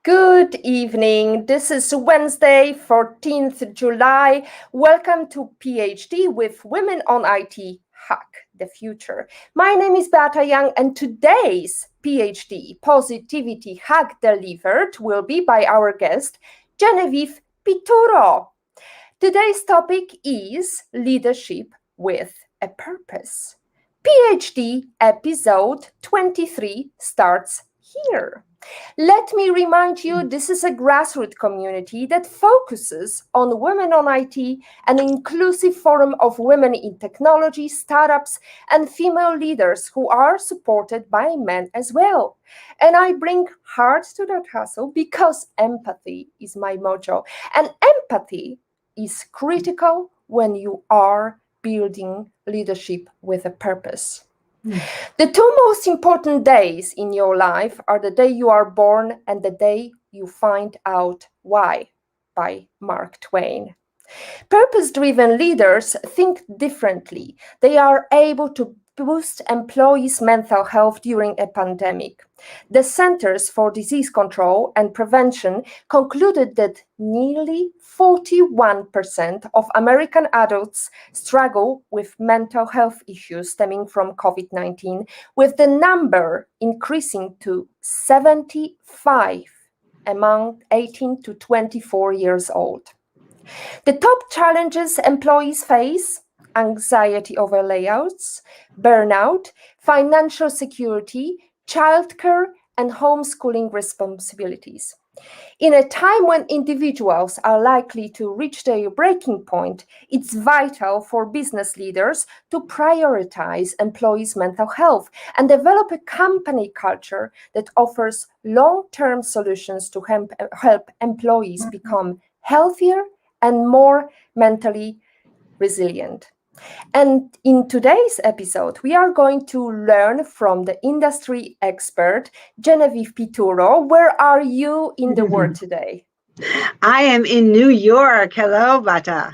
Good evening. This is Wednesday, 14th July. Welcome to PhD with Women on IT Hack the Future. My name is Beata Young, and today's PhD Positivity Hack delivered will be by our guest, Genevieve Pituro. Today's topic is leadership with a purpose. PhD episode 23 starts here. Let me remind you, this is a grassroots community that focuses on women on IT, an inclusive forum of women in technology, startups, and female leaders who are supported by men as well. And I bring heart to that hustle because empathy is my motto. And empathy is critical when you are building leadership with a purpose. The two most important days in your life are the day you are born and the day you find out why, by Mark Twain. Purpose-driven leaders think differently. They are able to boost employees' mental health during a pandemic. The Centers for Disease Control and Prevention concluded that nearly 41% of American adults struggle with mental health issues stemming from COVID-19, with the number increasing to 75 among 18 to 24 years old. The top challenges employees face: anxiety over layoffs, burnout, financial security, childcare, and homeschooling responsibilities. In a time when individuals are likely to reach their breaking point, it's vital for business leaders to prioritize employees' mental health and develop a company culture that offers long-term solutions to help employees become healthier and more mentally resilient. And in today's episode, we are going to learn from the industry expert, Genevieve Pituro. Where are you in the world today? I am in New York. Hello, Bata.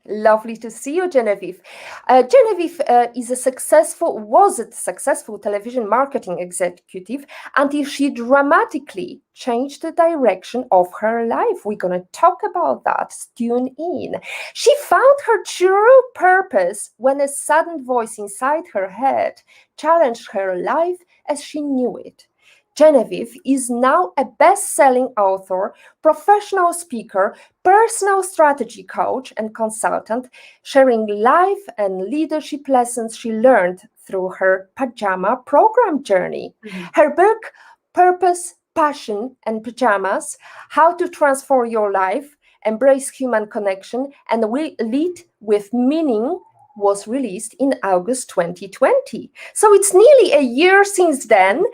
Lovely to see you, Genevieve. Genevieve was a successful television marketing executive until she dramatically changed the direction of her life. We're going to talk about that. Tune in. She found her true purpose when a sudden voice inside her head challenged her life as she knew it. Genevieve is now a best-selling author, professional speaker, personal strategy coach, and consultant, sharing life and leadership lessons she learned through her pajama program journey. Her book, Purpose, Passion, and Pajamas: How to Transform Your Life, Embrace Human Connection, and Lead with Meaning, was released in August 2020. So it's nearly a year since then.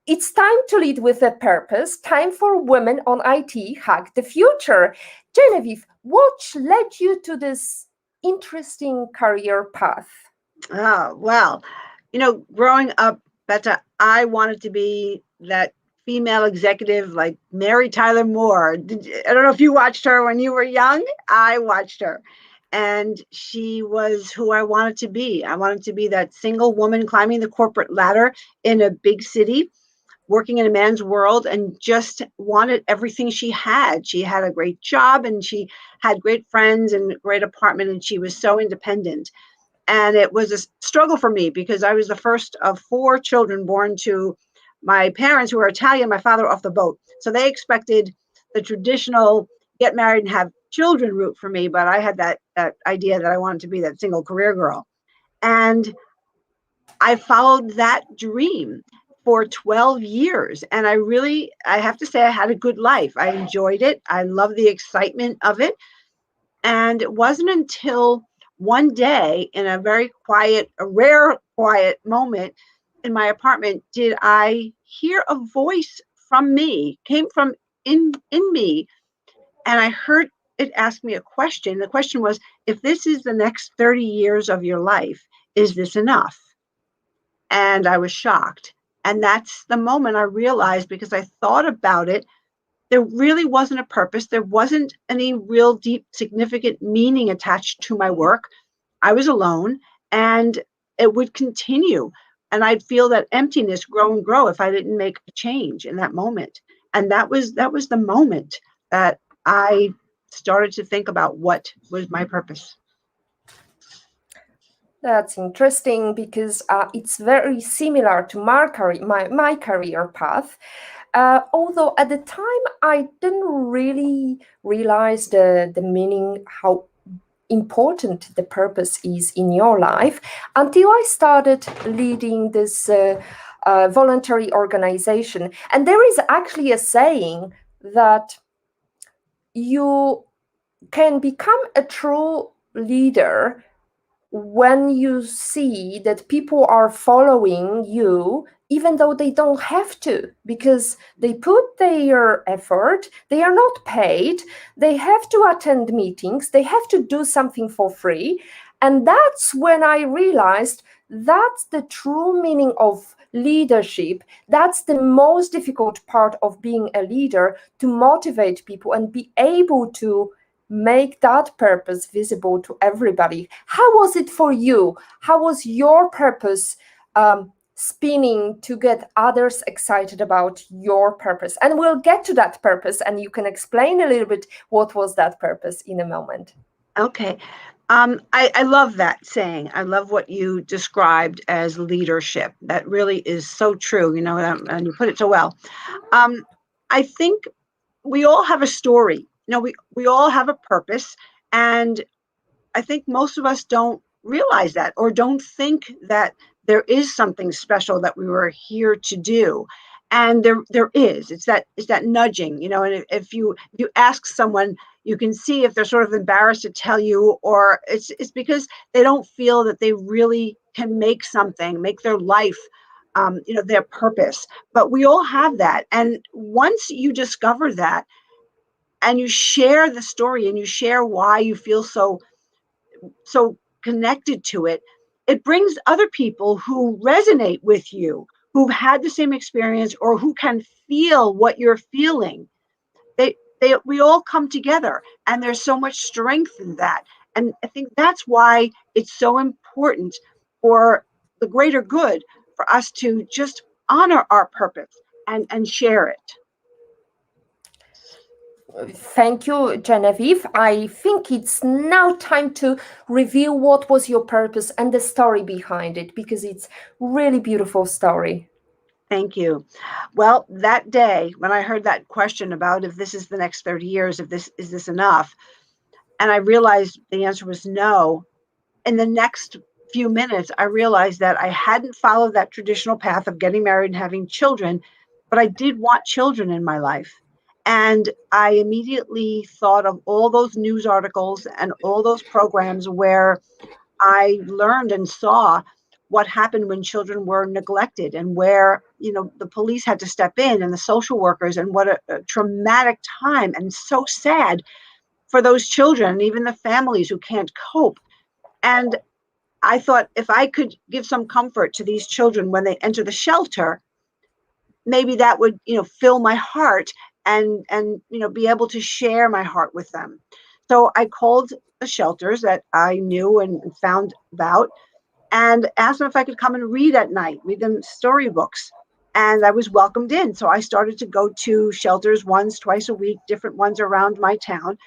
It's time to lead with a purpose, time for Women on IT Hack the Future. Genevieve, what led you to this interesting career path? Oh, well, growing up, Beta, I wanted to be that female executive like Mary Tyler Moore. I don't know if you watched her when you were young. I watched her. And she was who I wanted to be. I wanted to be that single woman climbing the corporate ladder in a big city, working in a man's world, and just wanted everything she had. She had a great job and she had great friends and a great apartment, and she was so independent. And it was a struggle for me because I was the first of 4 children born to my parents who were Italian, my father off the boat. So they expected the traditional get married and have children route for me, but I had that idea that I wanted to be that single career girl. And I followed that dream for 12 years. And I have to say, I had a good life. I enjoyed it. I love the excitement of it. And it wasn't until one day in a rare quiet moment in my apartment, did I hear a voice from me, came from in me. And I heard it ask me a question. The question was, if this is the next 30 years of your life, is this enough? And I was shocked. And that's the moment I realized, because I thought about it, there really wasn't a purpose. There wasn't any real deep, significant meaning attached to my work. I was alone, and it would continue. And I'd feel that emptiness grow and grow if I didn't make a change in that moment. And that was the moment that I started to think about what was my purpose. That's interesting because it's very similar to my career path. Although at the time I didn't really realize the meaning, how important the purpose is in your life, until I started leading this voluntary organization. And there is actually a saying that you can become a true leader when you see that people are following you even though they don't have to, because they put their effort, they are not paid, they have to attend meetings, they have to do something for free. And that's when I realized that's the true meaning of leadership. That's the most difficult part of being a leader, to motivate people and be able to make that purpose visible to everybody. How was it for you? How was your purpose spinning to get others excited about your purpose? And we'll get to that purpose, and you can explain a little bit what was that purpose in a moment. Okay. I love that saying. I love what you described as leadership. That really is so true, and you put it so well. I think we all have a story. We all have a purpose, and I think most of us don't realize that, or don't think that there is something special that we were here to do. And there is. It's that nudging, and if you ask someone, you can see if they're sort of embarrassed to tell you, or it's because they don't feel that they really can make their life their purpose. But we all have that. And once you discover that, and you share the story, and you share why you feel so connected to it, it brings other people who resonate with you, who've had the same experience, or who can feel what you're feeling. We all come together, and there's so much strength in that. And I think that's why it's so important for the greater good, for us to just honor our purpose and share it. Thank you, Genevieve. I think it's now time to reveal what was your purpose and the story behind it, because it's really beautiful story. Thank you. Well, that day when I heard that question about if this is the next 30 years, if this is this enough, and I realized the answer was no, in the next few minutes, I realized that I hadn't followed that traditional path of getting married and having children, but I did want children in my life. And I immediately thought of all those news articles and all those programs where I learned and saw what happened when children were neglected, and where, the police had to step in, and the social workers, and what a traumatic time, and so sad for those children, and even the families who can't cope. And I thought, if I could give some comfort to these children when they enter the shelter, maybe that would, fill my heart, and be able to share my heart with them. So I called the shelters that I knew and found about, and asked them if I could come and read at night, read them storybooks. And I was welcomed in. So I started to go to shelters once, twice a week, different ones around my town.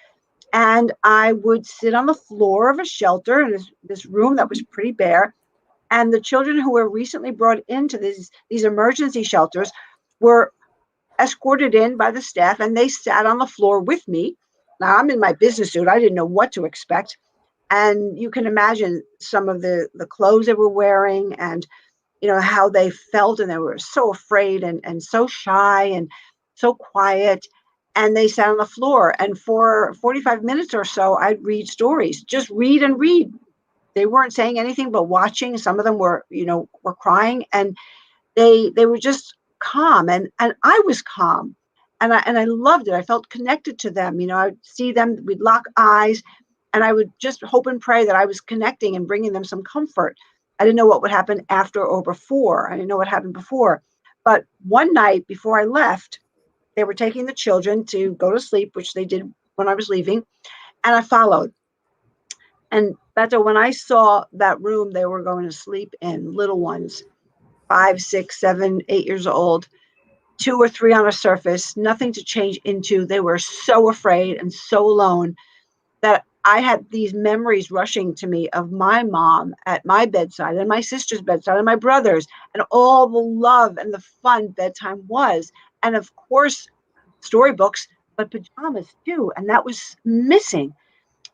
And I would sit on the floor of a shelter in this room that was pretty bare. And the children who were recently brought into these emergency shelters were escorted in by the staff, and they sat on the floor with me. Now, I'm in my business suit. I didn't know what to expect. And you can imagine some of the clothes they were wearing, and how they felt, and they were so afraid, and so shy, and so quiet. And they sat on the floor, and for 45 minutes or so, I'd read stories, just read and read. They weren't saying anything but watching. Some of them were crying, and they were just calm, and I was calm, and I loved it. I felt connected to them. I'd see them, we'd lock eyes, and I would just hope and pray that I was connecting and bringing them some comfort. I didn't know what would happen after or before. I didn't know what happened before. But one night before I left, they were taking the children to go to sleep, which they did when I was leaving, and I followed. And Beto, when I saw that room they were going to sleep in, little ones, 5, 6, 7, 8 years old, 2 or 3 on a surface, nothing to change into. They were so afraid and so alone that I had these memories rushing to me of my mom at my bedside and my sister's bedside and my brother's, and all the love and the fun bedtime was. And of course, storybooks, but pajamas too. And that was missing.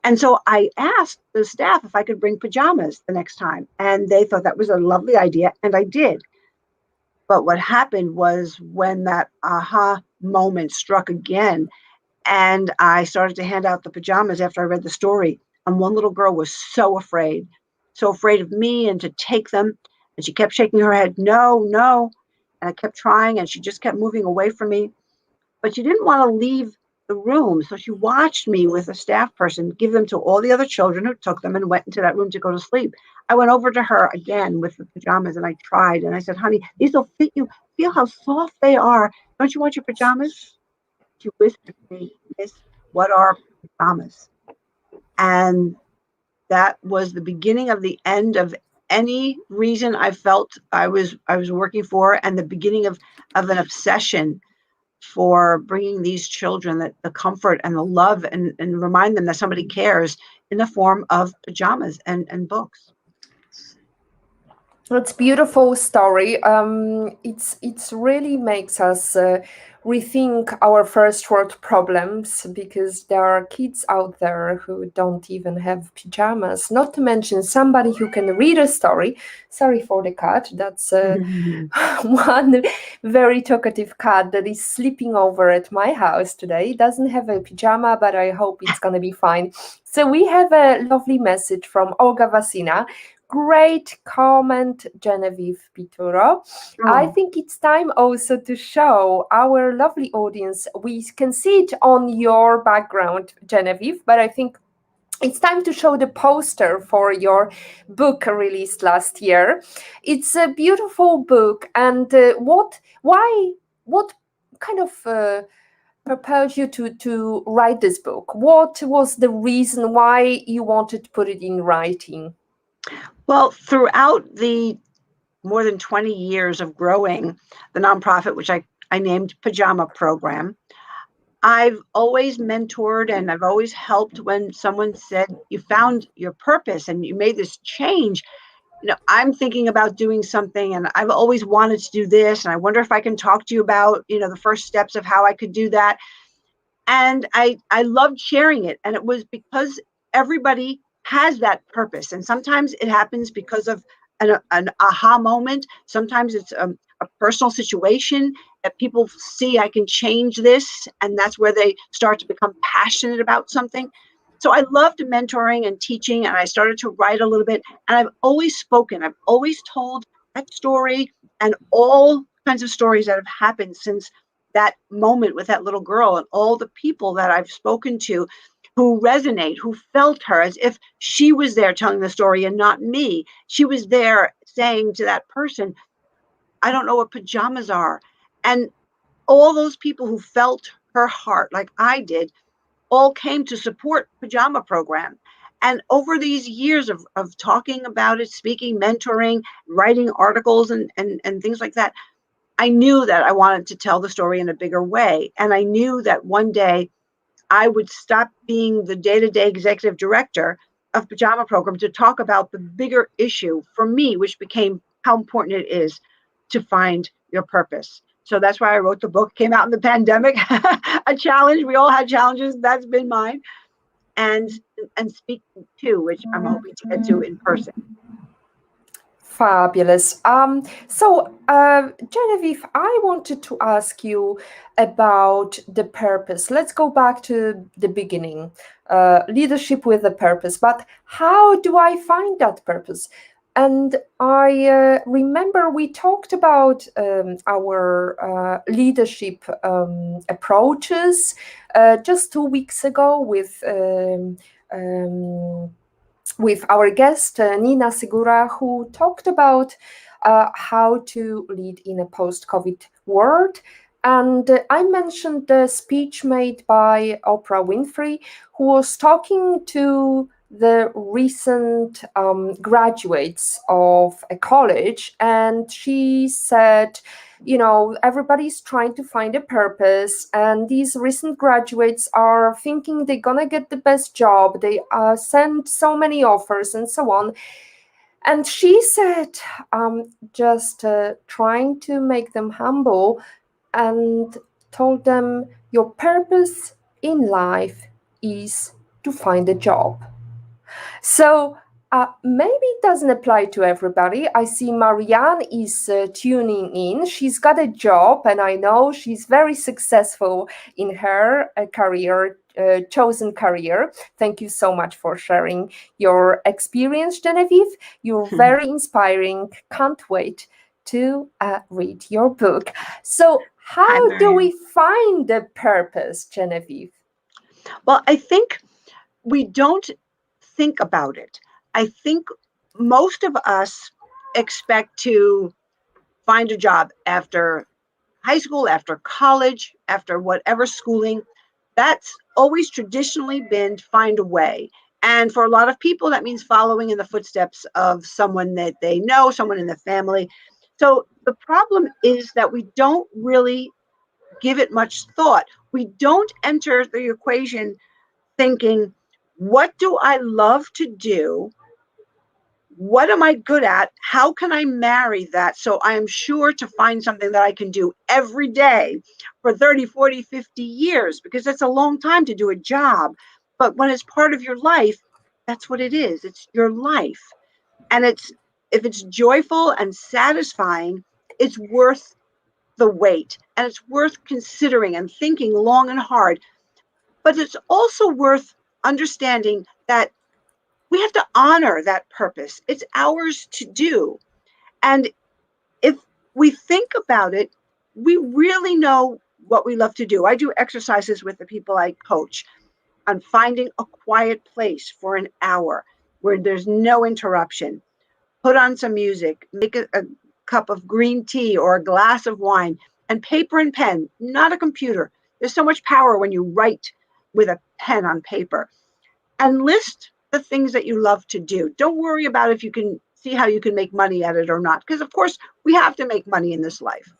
And so I asked the staff if I could bring pajamas the next time. And they thought that was a lovely idea. And I did. But what happened was when that aha moment struck again, and I started to hand out the pajamas after I read the story. And one little girl was so afraid of me and to take them. And she kept shaking her head, no, no. And I kept trying, and she just kept moving away from me. But she didn't want to leave the room. So she watched me with a staff person give them to all the other children who took them and went into that room to go to sleep. I went over to her again with the pajamas and I tried. And I said, honey, these will fit you. Feel how soft they are. Don't you want your pajamas? She whispered to me, Miss, what are pajamas? And that was the beginning of the end of any reason I felt I was working for, and the beginning of an obsession for bringing these children that the comfort and the love and remind them that somebody cares in the form of pajamas and books. It's beautiful story. It's really makes us rethink our first world problems, because there are kids out there who don't even have pajamas. Not to mention somebody who can read a story. Sorry for the cat. That's one very talkative cat that is sleeping over at my house today. Doesn't have a pajama, but I hope it's gonna be fine. So we have a lovely message from Olga Vasina. Great comment, Genevieve Pituro. I think it's time also to show our lovely audience. We can see it on your background, Genevieve, but I think it's time to show the poster for your book released last year. It's a beautiful book, and what kind of propelled you to write this book? What was the reason why you wanted to put it in writing? Well, throughout the more than 20 years of growing the nonprofit, which I named Pajama Program, I've always mentored and I've always helped when someone said, you found your purpose and you made this change. I'm thinking about doing something and I've always wanted to do this. And I wonder if I can talk to you about, the first steps of how I could do that. And I loved sharing it. And it was because everybody has that purpose. And sometimes it happens because of an aha moment. Sometimes it's a personal situation that people see, I can change this. And that's where they start to become passionate about something. So I loved mentoring and teaching, and I started to write a little bit. And I've always spoken. I've always told that story and all kinds of stories that have happened since that moment with that little girl, and all the people that I've spoken to who resonate, who felt her as if she was there telling the story and not me. She was there saying to that person, I don't know what pajamas are. And all those people who felt her heart like I did all came to support Pajama Program. And over these years of talking about it, speaking, mentoring, writing articles and things like that, I knew that I wanted to tell the story in a bigger way. And I knew that one day I would stop being the day-to-day executive director of Pajama Program to talk about the bigger issue for me, which became how important it is to find your purpose. So that's why I wrote the book. Came out in the pandemic, a challenge. We all had challenges. That's been mine. And speaking too, which I'm hoping to get to in person. Fabulous. Genevieve, I wanted to ask you about the purpose. Let's go back to the beginning, leadership with a purpose. But how do I find that purpose? And I remember we talked about our leadership approaches just 2 weeks ago with our guest, Nina Segura, who talked about how to lead in a post-COVID world. And I mentioned the speech made by Oprah Winfrey, who was talking to the recent graduates of a college, and she said, you know, everybody's trying to find a purpose, and these recent graduates are thinking they're gonna get the best job. They send so many offers and so on. And she said, just trying to make them humble, and told them, your purpose in life is to find a job. So maybe it doesn't apply to everybody. I see Marianne is tuning in. She's got a job, and I know she's very successful in her career, chosen career. Thank you so much for sharing your experience, Genevieve. You're very inspiring. Can't wait to read your book. So, Hi, how do Marianne. we find the purpose, Genevieve? Well, I think we don't think about it. I think most of us expect to find a job after high school, after college, after whatever schooling. That's always traditionally been find a way. And for a lot of people, that means following in the footsteps of someone that they know, someone in the family. So the problem is that we don't really give it much thought. We don't enter the equation thinking, what do I love to do? What am I good at? How can I marry that so I am sure to find something that I can do every day for 30, 40, 50 years? Because it's a long time to do a job. But when it's part of your life, that's what it is. It's your life. And if it's joyful and satisfying, it's worth the wait. And it's worth considering and thinking long and hard. But it's also worth understanding that we have to honor that purpose. It's ours to do. And if we think about it, we really know what we love to do. I do exercises with the people I coach on finding a quiet place for an hour where there's no interruption. Put on some music, make a cup of green tea or a glass of wine, and paper and pen, not a computer. There's so much power when you write with a pen on paper. And list the things that you love to do. Don't worry about if you can see how you can make money at it or not, because of course we have to make money in this life.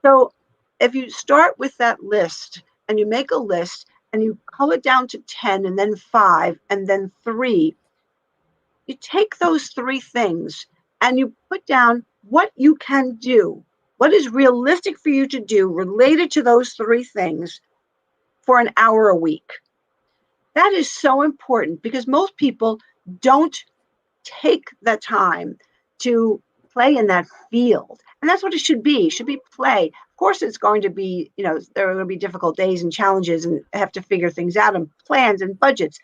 So if you start with that list and you make a list and you cull it down to 10 and then 5 and then 3, you take those 3 things and you put down what you can do, what is realistic for you to do related to those 3 things for an hour a week. That is so important because most people don't take the time to play in that field. And that's what it should be. It should be play. Of course, it's going to be, there are going to be difficult days and challenges and have to figure things out and plans and budgets.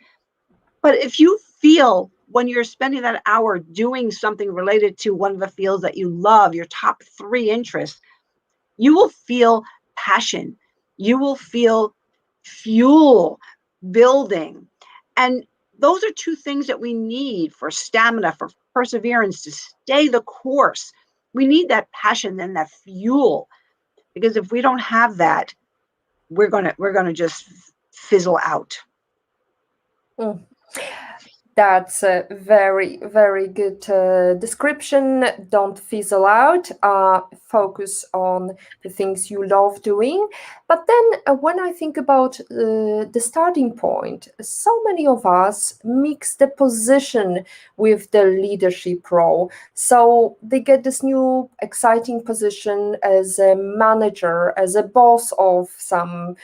But if you feel when you're spending that hour doing something related to one of the fields that you love, your top 3 interests, you will feel passion. You will feel fuel building. And those are 2 things that we need for stamina, for perseverance, to stay the course. We need that passion and that fuel, because if we don't have that, we're gonna just fizzle out. Mm. That's a very, very good description. Don't fizzle out. Focus on the things you love doing. But then, when I think about the starting point, so many of us mix the position with the leadership role. So they get this new exciting position as a manager, as a boss of some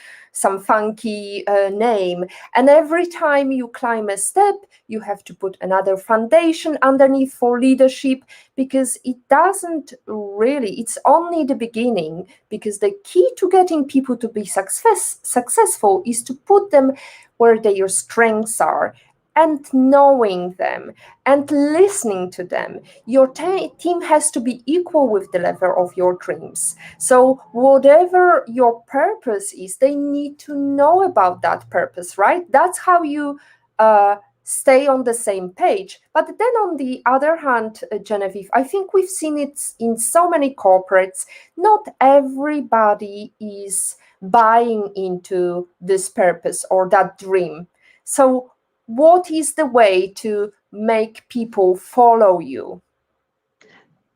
funky name. And every time you climb a step, you have to put another foundation underneath for leadership, because it doesn't really, it's only the beginning, because the key to getting people to be successful is to put them where their strengths are, and knowing them and listening to them. Your team has to be equal with the level of your dreams. So whatever your purpose is, they need to know about that purpose, right? That's how you stay on the same page. But then on the other hand, Genevieve, I think we've seen it in so many corporates. Not everybody is buying into this purpose or that dream. So what is the way to make people follow you?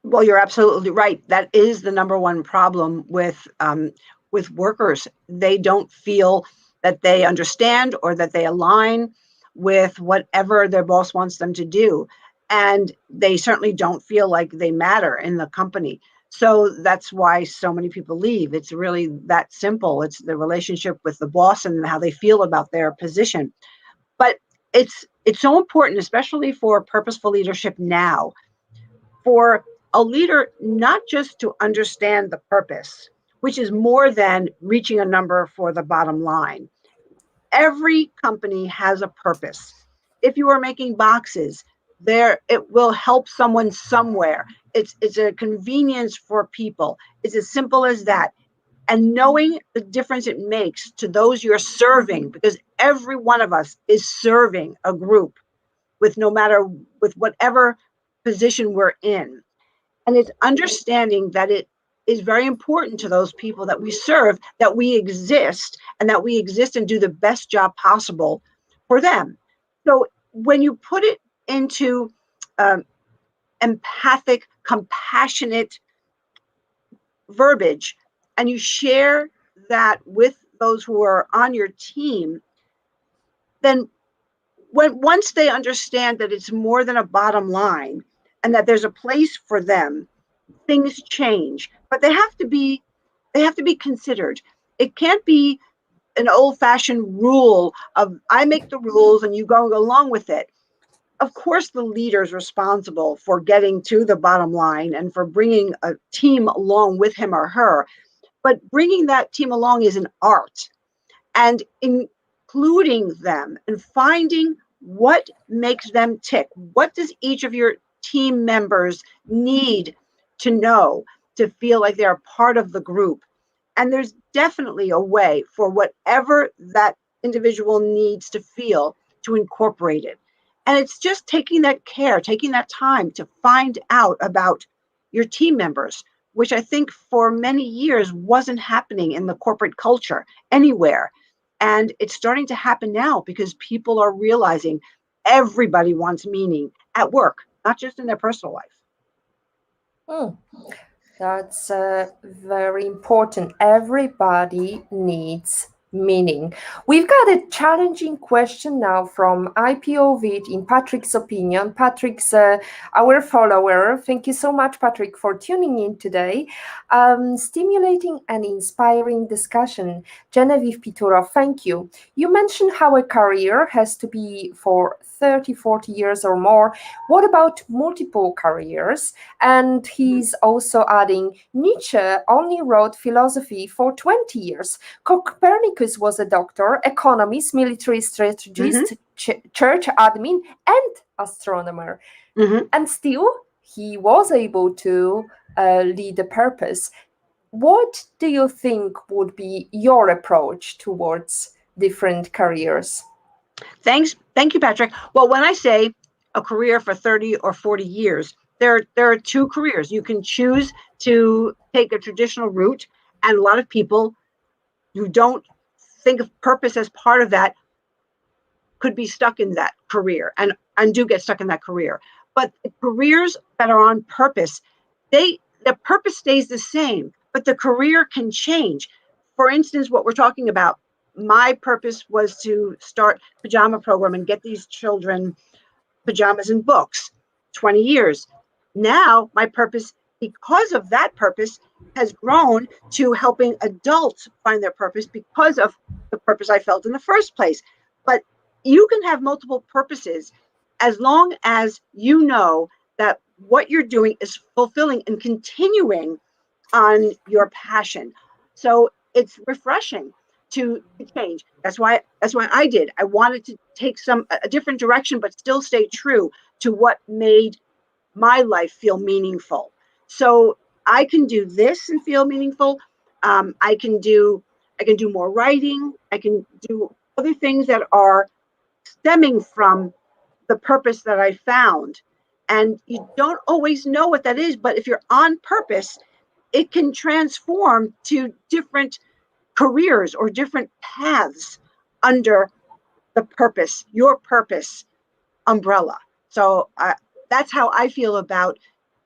Well, you're absolutely right. That is the number one problem with workers. They don't feel that they understand or that they align with whatever their boss wants them to do, and they certainly don't feel like they matter in the company. So that's why so many people leave. It's really that simple. It's the relationship with the boss and how they feel about their position. But it's so important, especially for purposeful leadership now, for a leader not just to understand the purpose, which is more than reaching a number for the bottom line. Every company has a purpose. If you are making boxes, there it will help someone somewhere. It's a convenience for people. It's as simple as that. And knowing the difference it makes to those you're serving, because every one of us is serving a group with no matter with whatever position we're in. And it's understanding that it is very important to those people that we serve, that we exist and that we exist and do the best job possible for them. So when you put it into um, empathic, compassionate verbiage and you share that with those who are on your team, then once they understand that it's more than a bottom line and that there's a place for them, things change, but they have to be considered. It can't be an old-fashioned rule of I make the rules and you go along with it. Of course, the leader is responsible for getting to the bottom line and for bringing a team along with him or her, but bringing that team along is an art, and including them and finding what makes them tick. What does each of your team members need to know to feel like they're part of the group? And there's definitely a way for whatever that individual needs to feel to incorporate it. And it's just taking that care, taking that time to find out about your team members, which I think for many years wasn't happening in the corporate culture anywhere. And it's starting to happen now because people are realizing everybody wants meaning at work, not just in their personal life. Hmm. That's very important. Everybody needs meaning. We've got a challenging question now from IPOVID in Patrick's opinion. Patrick's our follower. Thank you so much, Patrick, for tuning in today. Stimulating and inspiring discussion. Genevieve Pitura, thank you. You mentioned how a career has to be for 30, 40 years or more. What about multiple careers? And he's also adding, Nietzsche only wrote philosophy for 20 years. Copernicus was a doctor, economist, military strategist, church admin, and astronomer. And still, he was able to lead a purpose. What do you think would be your approach towards different careers? Thank you, Patrick. Well, when I say a career for 30 or 40 years, there are two careers. You can choose to take a traditional route, and a lot of people who don't think of purpose as part of that could be stuck in that career and do get stuck in that career. But the careers that are on purpose, the purpose stays the same, but the career can change. For instance, what we're talking about, my purpose was to start pajama program and get these children pajamas and books. 20 years. Now my purpose, because of that purpose, has grown to helping adults find their purpose because of the purpose I felt in the first place. But you can have multiple purposes as long as you know that what you're doing is fulfilling and continuing on your passion. So it's refreshing to change. That's why I did. I wanted to take a different direction, but still stay true to what made my life feel meaningful. So I can do this and feel meaningful. I can do more writing. I can do other things that are stemming from the purpose that I found. And you don't always know what that is, but if you're on purpose, it can transform to different careers or different paths under the purpose, your purpose umbrella. So that's how I feel about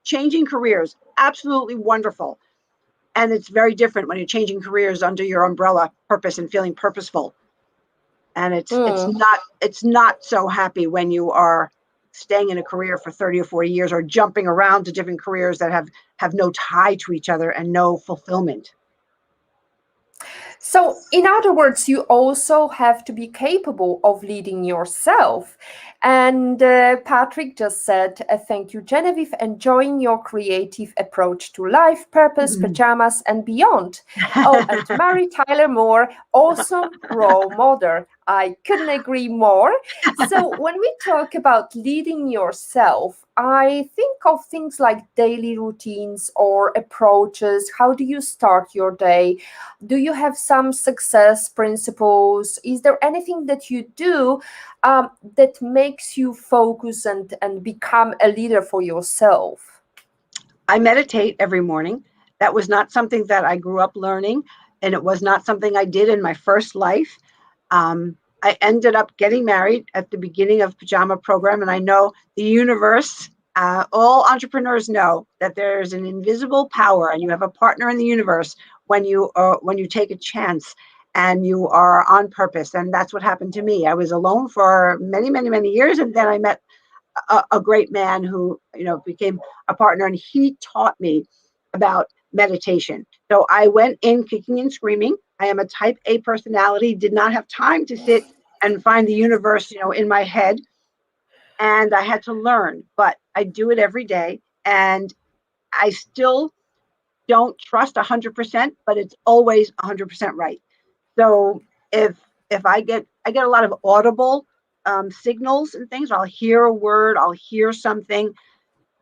changing careers. Absolutely wonderful. And it's very different when you're changing careers under your umbrella purpose and feeling purposeful. And Mm. it's not so happy when you are staying in a career for 30 or 40 years or jumping around to different careers that have no tie to each other and no fulfillment. So, in other words, you also have to be capable of leading yourself. And Patrick just said, thank you, Genevieve, enjoying your creative approach to life, purpose, pajamas, and beyond. Oh, and Mary Tyler Moore, awesome role model. I couldn't agree more. So, when we talk about leading yourself, I think of things like daily routines or approaches. How do you start your day? Do you have some success principles? Is there anything that you do that makes you focus and become a leader for yourself? I meditate every morning. That was not something that I grew up learning, and it was not something I did in my first life. I ended up getting married at the beginning of Pajama Program, and I know the universe. All entrepreneurs know that there's an invisible power, and you have a partner in the universe when you take a chance and you are on purpose. And that's what happened to me. I was alone for many, many, many years, and then I met a great man who became a partner, and he taught me about meditation. So I went in kicking and screaming. I am a type A personality, did not have time to sit and find the universe in my head, and I had to learn, but I do it every day, and I still don't trust 100%, but it's always 100% right. So if I get a lot of audible signals and things, I'll hear a word, I'll hear something,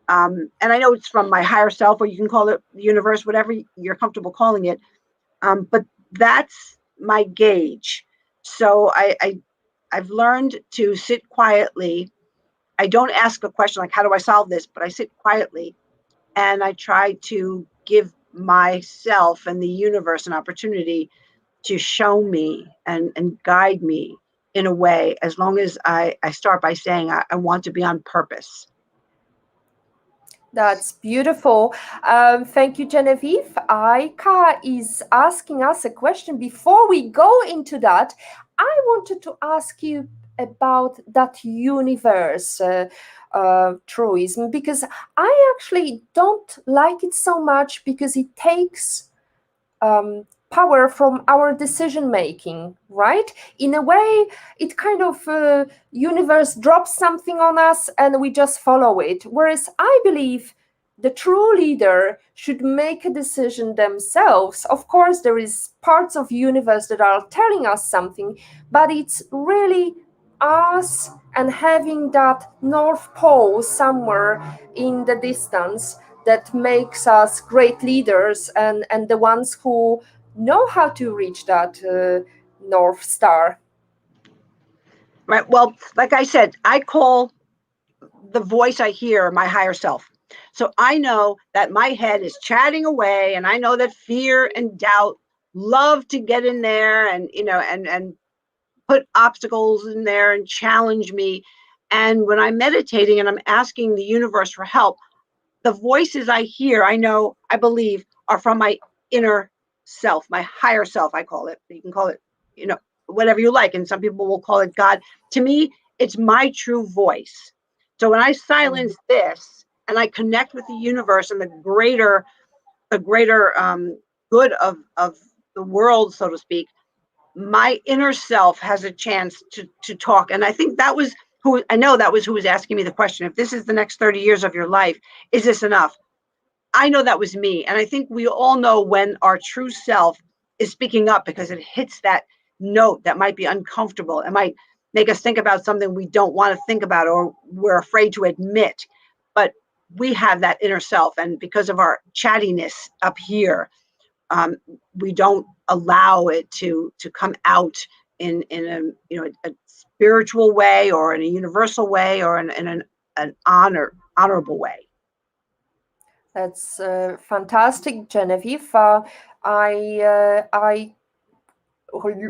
and I know it's from my higher self, or you can call it the universe, whatever you're comfortable calling it. But that's my gauge. So I've learned to sit quietly. I don't ask a question like, how do I solve this? But I sit quietly and I try to give myself and the universe an opportunity to show me and guide me in a way, as long as I start by saying, I want to be on purpose. That's beautiful. Thank you, Genevieve. Aika is asking us a question. Before we go into that, I wanted to ask you about that universe truism, because I actually don't like it so much because it takes power from our decision making, right? In a way, it kind of universe drops something on us and we just follow it. Whereas I believe the true leader should make a decision themselves. Of course, there is parts of universe that are telling us something, but it's really us and having that north pole somewhere in the distance that makes us great leaders and the ones who know how to reach that north star. Right. Well, like I said, I call the voice I hear my higher self. So I know that my head is chatting away, and I know that fear and doubt love to get in there and and put obstacles in there and challenge me. And when I'm meditating and I'm asking the universe for help, the voices I hear, I know, I believe, are from my inner self, my higher self, I call it. You can call it, whatever you like. And some people will call it God. To me, it's my true voice. So when I silence this and I connect with the universe and the greater good of the world, so to speak, my inner self has a chance to talk. And I think that was who was asking me the question. If this is the next 30 years of your life, is this enough? I know that was me. And I think we all know when our true self is speaking up, because it hits that note that might be uncomfortable. It might make us think about something we don't want to think about or we're afraid to admit. But we have that inner self. And because of our chattiness up here, um, we don't allow it to come out in a spiritual way or in a universal way or in an honorable way. That's fantastic, Genevieve. I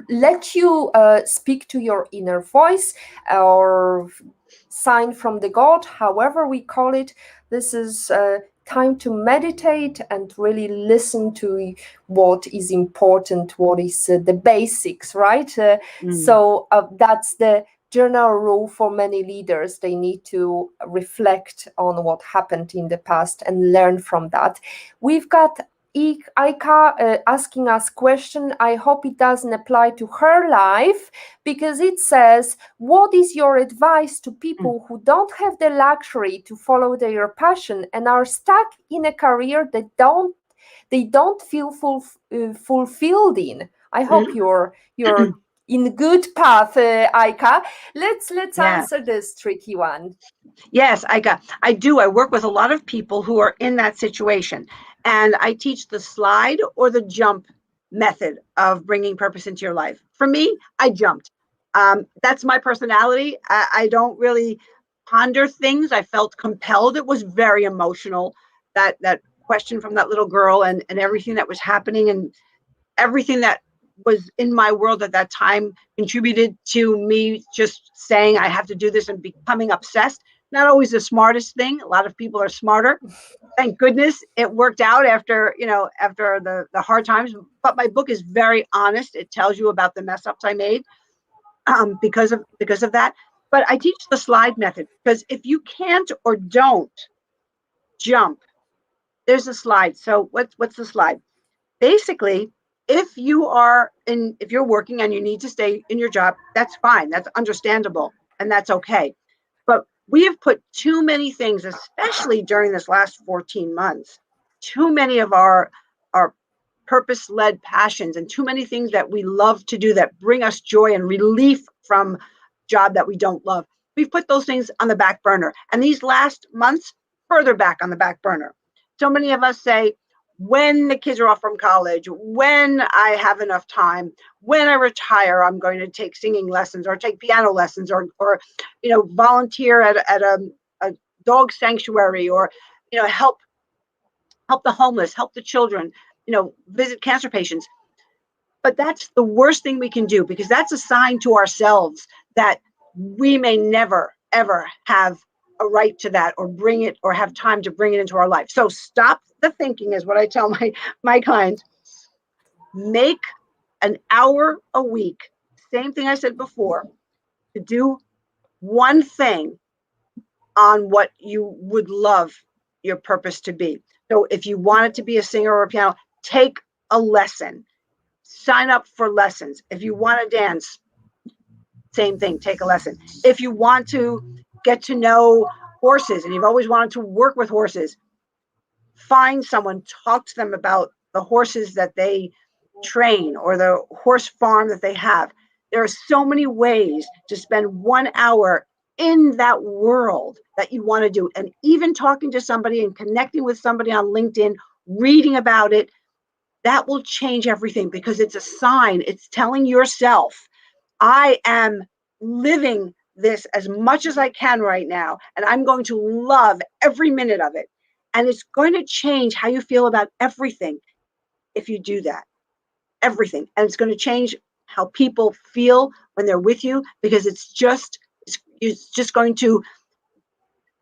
let you speak to your inner voice, or sign from the God, however we call it. This is time to meditate and really listen to what is important, what is the basics, right? Mm. So that's the general rule for many leaders. They need to reflect on what happened in the past and learn from that. We've got Aika asking us question. I hope it doesn't apply to her life, because it says, what is your advice to people who don't have the luxury to follow their passion and are stuck in a career that they don't feel fulfilled in? I hope you're in good path, Aika. Let's Yeah. answer this tricky one. Yes, I do. I work with a lot of people who are in that situation, and I teach the slide or the jump method of bringing purpose into your life. For me, I jumped. That's my personality. I don't really ponder things. I felt compelled. It was very emotional. That question from that little girl, and everything that was happening, and everything that was in my world at that time contributed to me just saying I have to do this and becoming obsessed. Not always the smartest thing. A lot of people are smarter. Thank goodness it worked out after, after the hard times. But my book is very honest. It tells you about the mess ups I made, because of that. But I teach the slide method, because if you can't or don't jump, there's a slide. So what's the slide? Basically, if you're working and you need to stay in your job, that's fine. That's understandable, and that's okay. But we have put too many things, especially during this last 14 months, too many of our purpose-led passions, and too many things that we love to do that bring us joy and relief from job that we don't love. We've put those things on the back burner, and these last months, further back on the back burner. So many of us say, when the kids are off from college, when I have enough time, when I retire, I'm going to take singing lessons or take piano lessons, or volunteer at a dog sanctuary, or help the homeless, help the children, visit cancer patients. But that's the worst thing we can do, because that's a sign to ourselves that we may never, ever have a right to that, or bring it, or have time to bring it into our life. So stop the thinking, is what I tell my clients. Make an hour a week, same thing I said before, to do one thing on what you would love your purpose to be. So if you wanted to be a singer or a piano, take a lesson. Sign up for lessons. If you want to dance, same thing, take a lesson. If you want to get to know horses and you've always wanted to work with horses, find someone, talk to them about the horses that they train or the horse farm that they have. There are so many ways to spend 1 hour in that world that you want to do. And even talking to somebody and connecting with somebody on LinkedIn, reading about it, that will change everything, because it's a sign. It's telling yourself, I am living this as much as I can right now, and I'm going to love every minute of it. And it's going to change how you feel about everything if you do that. Everything. And it's going to change how people feel when they're with you, because it's just going to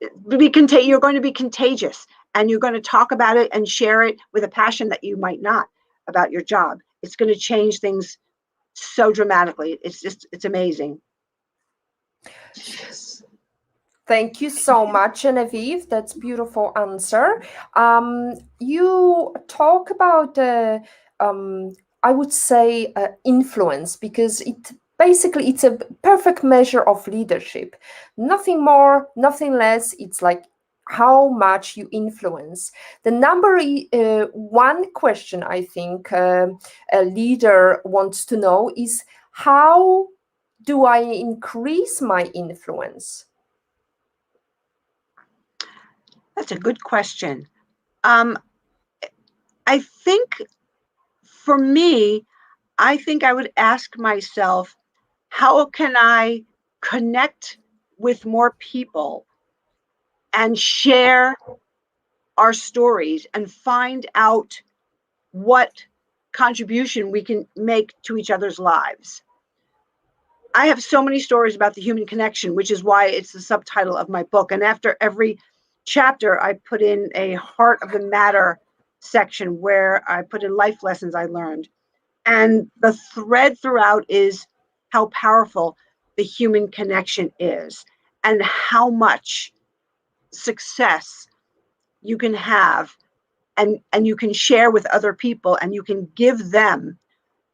you're going to be contagious, and you're going to talk about it and share it with a passion that you might not about your job. It's going to change things so dramatically. It's amazing. Thank you so much, Genevieve. That's beautiful answer. You talk about, I would say, influence, because it's a perfect measure of leadership. Nothing more, nothing less. It's like how much you influence. The number one question I think a leader wants to know is, how do I increase my influence? That's a good question. Um, I think for me, I think I would ask myself, how can I connect with more people and share our stories and find out what contribution we can make to each other's lives. I have so many stories about the human connection, which is why it's the subtitle of my book. And after every chapter, I put in a heart of the matter section where I put in life lessons I learned. And the thread throughout is how powerful the human connection is and how much success you can have and you can share with other people and you can give them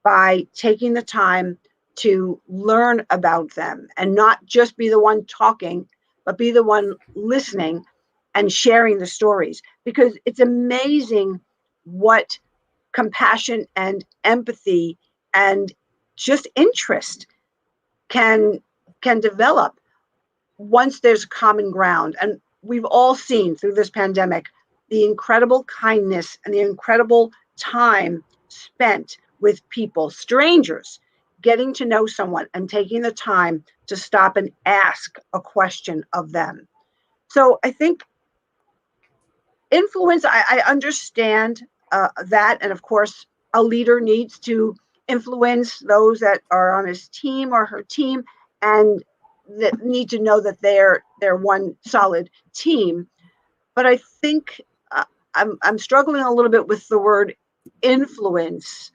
by taking the time to learn about them and not just be the one talking, but be the one listening and sharing the stories. Because it's amazing what compassion and empathy and just interest can develop once there's common ground. And we've all seen through this pandemic the incredible kindness and the incredible time spent with people, strangers, getting to know someone and taking the time to stop and ask a question of them. So I think influence, I understand that. And of course, a leader needs to influence those that are on his team or her team and that need to know that they're one solid team. But I think I'm struggling a little bit with the word influence.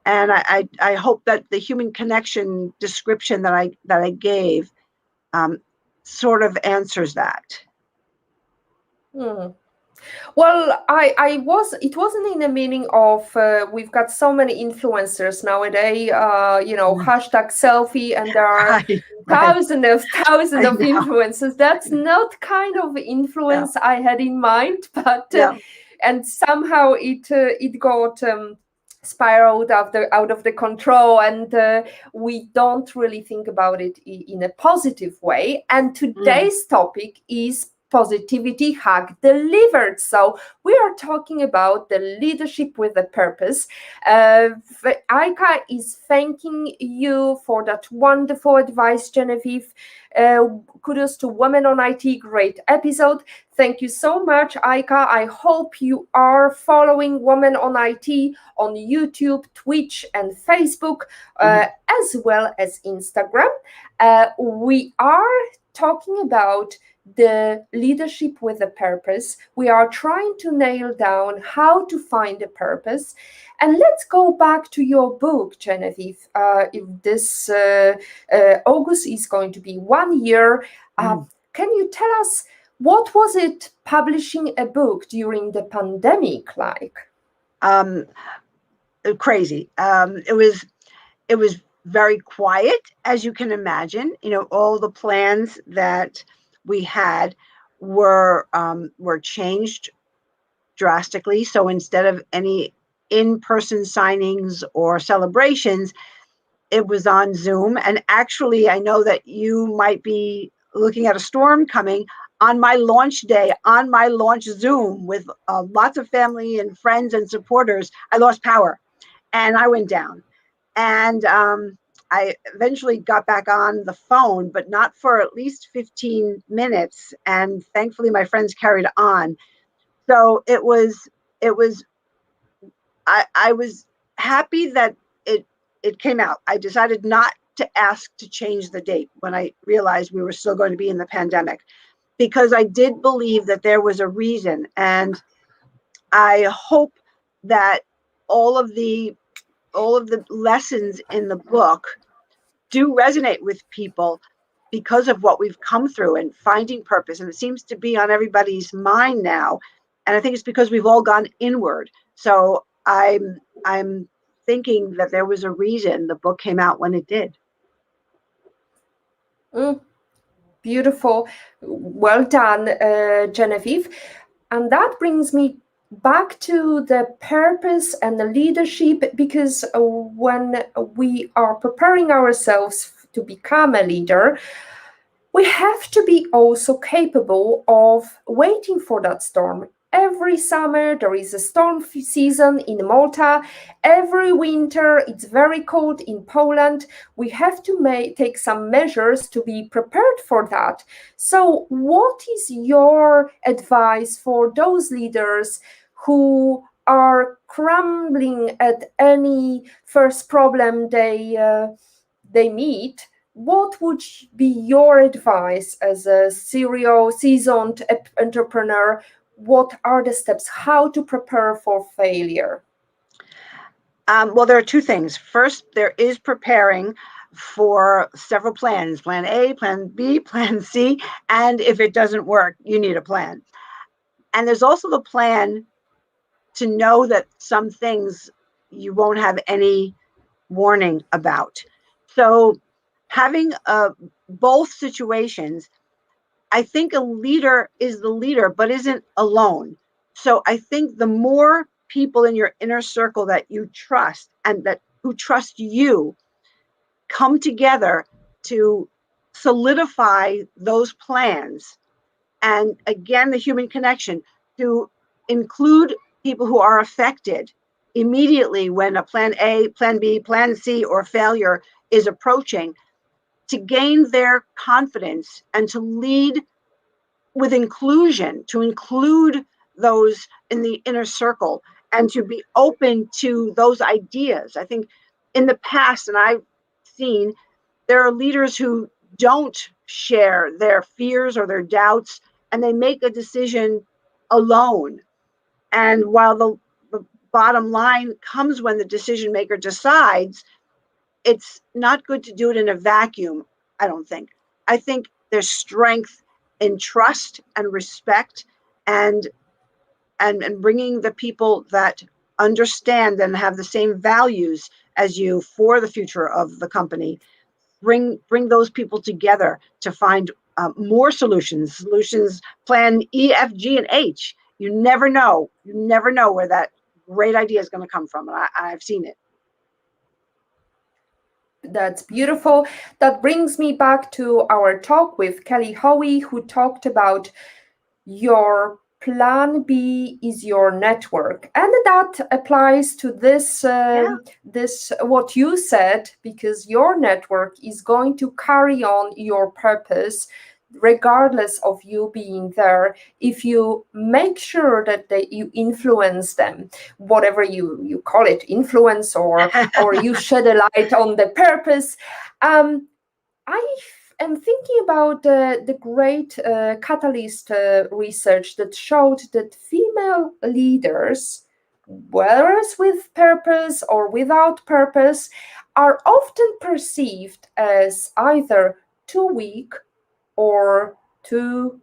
And I hope that the human connection description that I gave sort of answers that. Well, it wasn't in the meaning of we've got so many influencers nowadays, hashtag selfie, and there are Right. thousands I of know. influencers. That's not kind of Yeah. influence I had in mind, but Yeah. and somehow it got spiraled out of the control, and we don't really think about it in a positive way. And Mm. today's topic is positivity hack delivered. So we are talking about the leadership with a purpose. Aika is thanking you for that wonderful advice, Genevieve. Kudos to Women on IT, great episode. Thank you so much, Aika. I hope you are following Women on IT on YouTube, Twitch, and Facebook, as well as Instagram. We are talking about the leadership with a purpose. We are trying to nail down how to find a purpose. And let's go back to your book, Genevieve. If this August is going to be 1 year, can you tell us what was it publishing a book during the pandemic like? Crazy. It was very quiet, as you can imagine. All the plans that we had were changed drastically. So instead of any in-person signings or celebrations, it was on Zoom. And actually, I know that you might be looking at a storm coming. On my launch day, on my launch Zoom with lots of family and friends and supporters, I lost power and I went down. And I eventually got back on the phone, but not for at least 15 minutes. And thankfully, my friends carried on. So it was, I was happy that it came out. I decided not to ask to change the date when I realized we were still going to be in the pandemic, because I did believe that there was a reason. And I hope that all of the lessons in the book do resonate with people because of what we've come through and finding purpose. And it seems to be on everybody's mind now. And I think it's because we've all gone inward. So I'm thinking that there was a reason the book came out when it did. Beautiful. Well done, Genevieve. And that brings me back to the purpose and the leadership, because when we are preparing ourselves to become a leader, we have to be also capable of waiting for that storm. Every summer there is a storm season in Malta. Every winter it's very cold in Poland. We have to take some measures to be prepared for that. So what is your advice for those leaders who are crumbling at any first problem they meet, what would be your advice as a serial, seasoned entrepreneur? What are the steps? How to prepare for failure? Well, there are two things. First, there is preparing for several plans: plan A, plan B, plan C. And if it doesn't work, you need a plan. And there's also the plan to know that some things you won't have any warning about. So, having both situations, I think a leader is the leader, but isn't alone. So I think the more people in your inner circle that you trust and that who trust you come together to solidify those plans, and again, the human connection to include people who are affected immediately when a plan A, plan B, plan C, or failure is approaching, to gain their confidence and to lead with inclusion, to include those in the inner circle and to be open to those ideas. I think in the past, and I've seen, there are leaders who don't share their fears or their doubts, and they make a decision alone. And while the bottom line comes when the decision maker decides, it's not good to do it in a vacuum, I don't think. I think there's strength in trust and respect, and and bringing the people that understand and have the same values as you for the future of the company. Bring those people together to find more solutions, plan E, F, G, and H. You never know. You never know where that great idea is going to come from. And I've seen it. That's beautiful. That brings me back to our talk with Kelly Howie, who talked about your plan B is your network, and that applies to this Yeah. this what you said, because your network is going to carry on your purpose regardless of you being there, if you make sure that you influence them, whatever you call it, influence, or you shed a light on the purpose. I am thinking about the great catalyst research that showed that female leaders, whether it's with purpose or without purpose, are often perceived as either too weak or too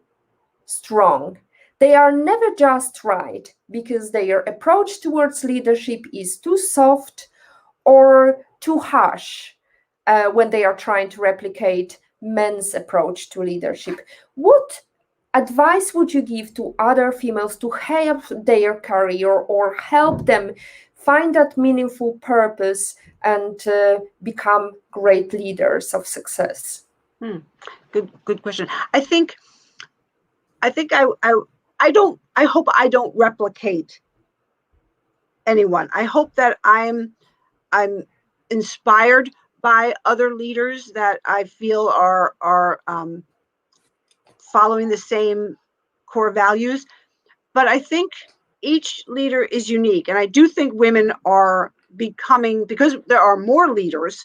strong. They are never just right because their approach towards leadership is too soft or too harsh when they are trying to replicate men's approach to leadership. What advice would you give to other females to help their career or help them find that meaningful purpose and become great leaders of success? Good question. I hope I don't replicate anyone. I hope that I'm inspired by other leaders that I feel are following the same core values. But I think each leader is unique, and I do think women are becoming, because there are more leaders,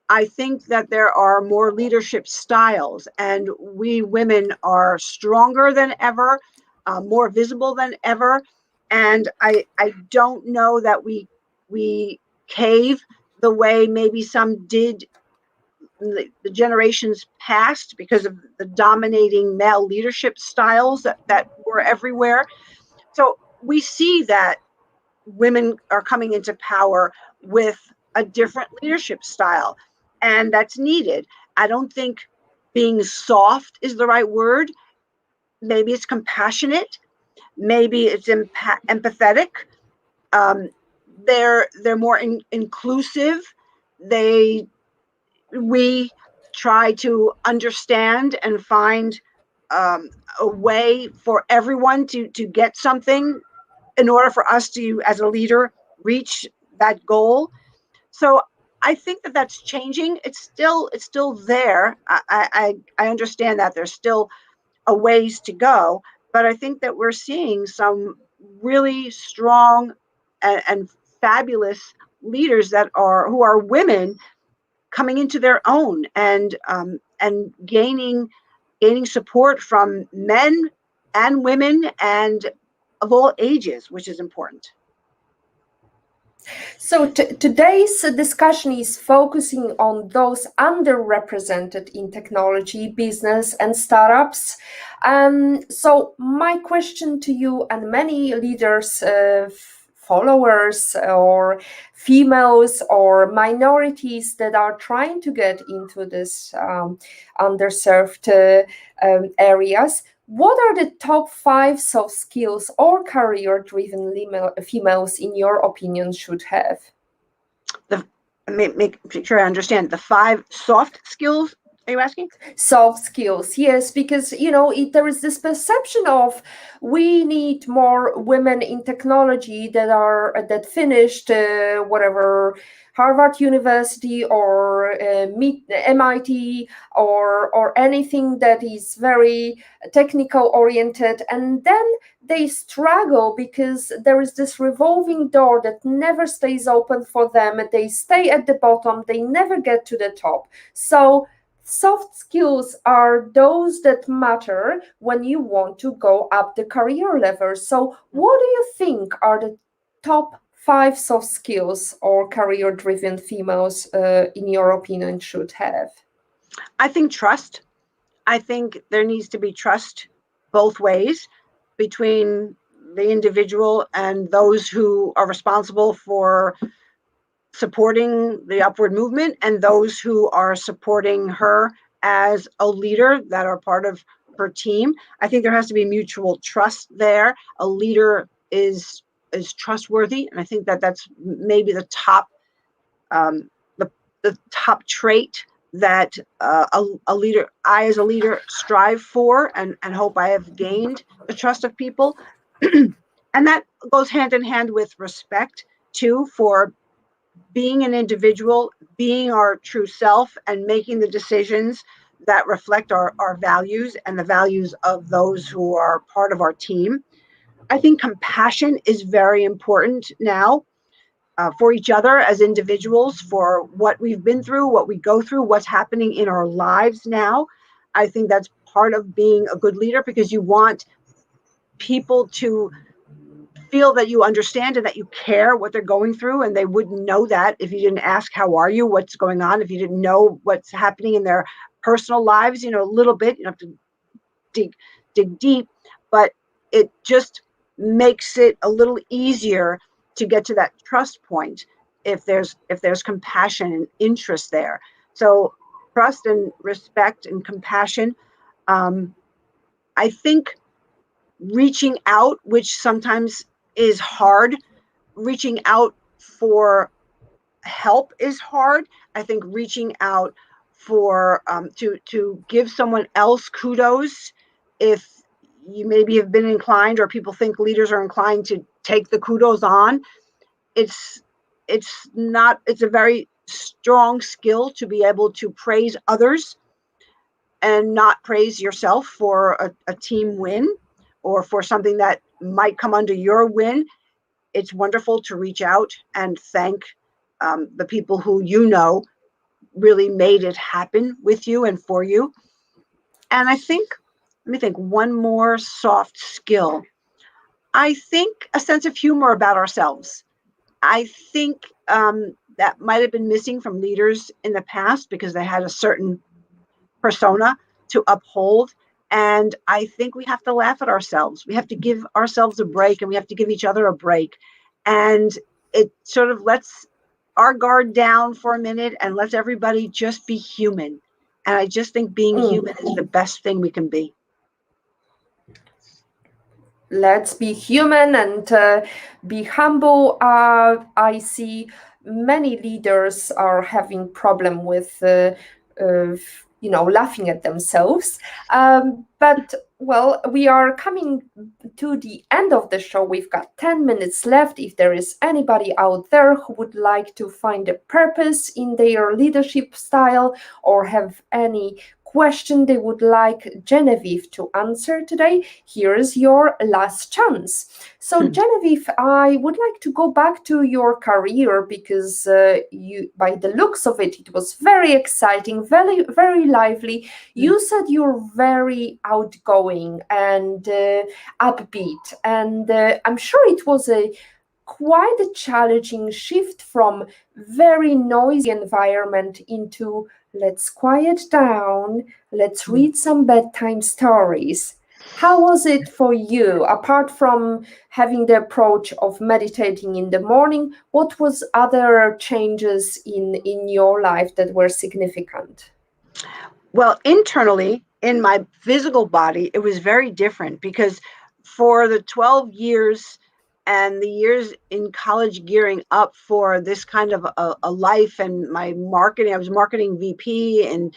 I think that there are more leadership styles, and we women are stronger than ever, more visible than ever. And I don't know that we cave the way maybe some did in the generations past because of the dominating male leadership styles that were everywhere. So we see that women are coming into power with a different leadership style, and that's needed. I don't think being soft is the right word. Maybe it's compassionate. Maybe it's empathetic. Um, they're more inclusive. They We try to understand and find a way for everyone to get something in order for us to, as a leader, reach that goal. So I think that that's changing. It's still there. I understand that there's still a ways to go, but I think that we're seeing some really strong and fabulous leaders who are women coming into their own and gaining support from men and women and of all ages, which is important. So today's discussion is focusing on those underrepresented in technology, business, and startups. So my question to you and many leaders, followers, or females or minorities that are trying to get into this underserved areas. What are the top 5 soft skills or career-driven females, in your opinion, should have? Make sure I understand. The 5 soft skills, are you asking? Soft skills, yes, because there is this perception of we need more women in technology that finished whatever Harvard University or MIT or anything that is very technical oriented, and then they struggle because there is this revolving door that never stays open for them. They stay at the bottom, they never get to the top. So soft skills are those that matter when you want to go up the career level. So what do you think are the top 5 soft skills or career-driven females, in your opinion, should have? I think trust. I think there needs to be trust both ways between the individual and those who are responsible for supporting the upward movement and those who are supporting her as a leader that are part of her team. I think there has to be mutual trust there. A leader is trustworthy, and I think that's maybe the top the top trait that a leader, I as a leader, strive for and hope I have gained the trust of people. And that goes hand in hand with respect too, for being an individual, being our true self, and making the decisions that reflect our values and the values of those who are part of our team. I think compassion is very important now, for each other as individuals, for what we've been through, what we go through, what's happening in our lives now. I think that's part of being a good leader, because you want people to feel that you understand and that you care what they're going through, and they wouldn't know that if you didn't ask, how are you, what's going on, if you didn't know what's happening in their personal lives, a little bit. You have to dig deep, but it just makes it a little easier to get to that trust point if there's compassion and interest there. So trust and respect and compassion. I think reaching out, which sometimes is hard, reaching out for help is hard. I think reaching out for to give someone else kudos, if you maybe have been inclined, or people think leaders are inclined to take the kudos on, it's a very strong skill to be able to praise others and not praise yourself for a team win or for something that might come under your win. It's wonderful to reach out and thank the people who really made it happen with you and for you. And I think, let me think, one more soft skill. I think a sense of humor about ourselves. I think that might have been missing from leaders in the past because they had a certain persona to uphold. And I think we have to laugh at ourselves. We have to give ourselves a break, and we have to give each other a break. And it sort of lets our guard down for a minute and lets everybody just be human. And I just think being human is the best thing we can be. Let's be human and be humble. I see many leaders are having problem with laughing at themselves. But well, we are coming to the end of the show. We've got 10 minutes left. If there is anybody out there who would like to find a purpose in their leadership style or have any question they would like Genevieve to answer today, here's your last chance. So, Genevieve, I would like to go back to your career because by the looks of it, it was very exciting, very, very lively. You said you're very outgoing and upbeat, and I'm sure it was quite a challenging shift from very noisy environment into let's quiet down, let's read some bedtime stories. How was it for you? Apart from having the approach of meditating in the morning, what was other changes in your life that were significant? Well, internally, in my physical body, it was very different because for the 12 years and the years in college gearing up for this kind of a life and my marketing, I was marketing VP in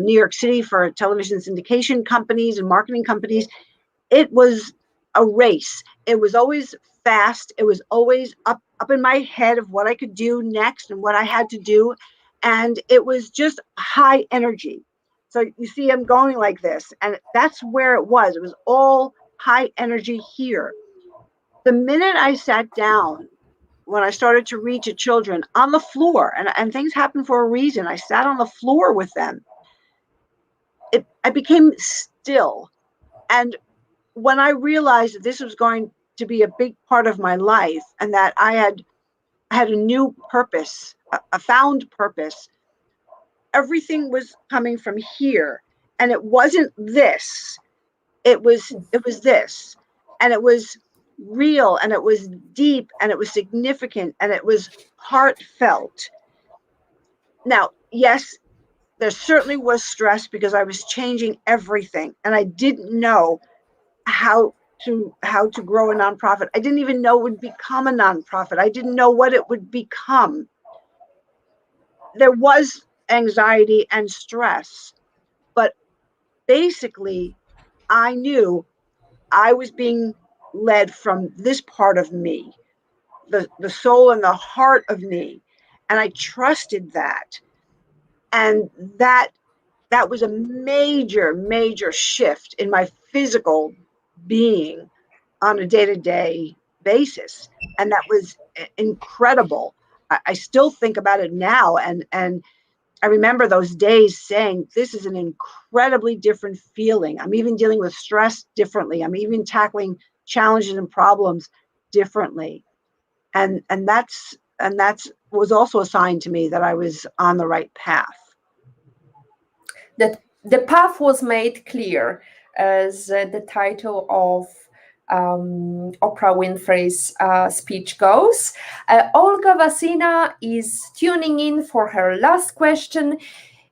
New York City for television syndication companies and marketing companies. It was a race. It was always fast. It was always up in my head of what I could do next and what I had to do. And it was just high energy. So you see, I'm going like this, and that's where it was. It was all high energy here. The minute I sat down, when I started to read to children on the floor, and things happen for a reason, I sat on the floor with them. I became still. And when I realized that this was going to be a big part of my life and that I had a new purpose, a found purpose, everything was coming from here. And it wasn't this. It was this. And it was real and it was deep and it was significant and it was heartfelt. Now, yes, there certainly was stress because I was changing everything and I didn't know how to grow a nonprofit. I didn't even know it would become a nonprofit. I didn't know what it would become. There was anxiety and stress, but basically I knew I was being led from this part of me, the soul and the heart of me, and I trusted that. And that was a major shift in my physical being on a day-to-day basis, and that was incredible. I still think about it now, and I remember those days saying this is an incredibly different feeling. I'm even dealing with stress differently. I'm even tackling challenges and problems differently, and that's was also a sign to me that I was on the right path. That the path was made clear, as the title of Oprah Winfrey's speech goes. Olga Vasina is tuning in for her last question.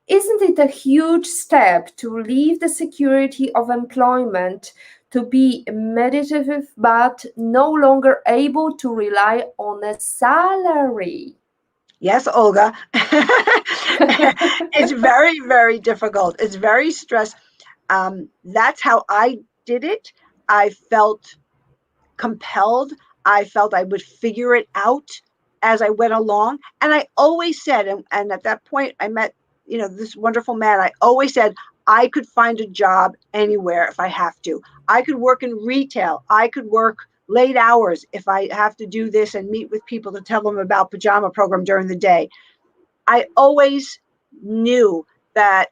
Isn't it a huge step to leave the security of employment to be meditative but no longer able to rely on a salary? Yes, Olga. It's very difficult. It's very stressful. That's how I did it. I felt compelled. I felt I would figure it out as I went along. And I always said, and at that point I met, this wonderful man. I always said I could find a job anywhere if I have to. I could work in retail. I could work late hours if I have to do this and meet with people to tell them about pajama program during the day. I always knew that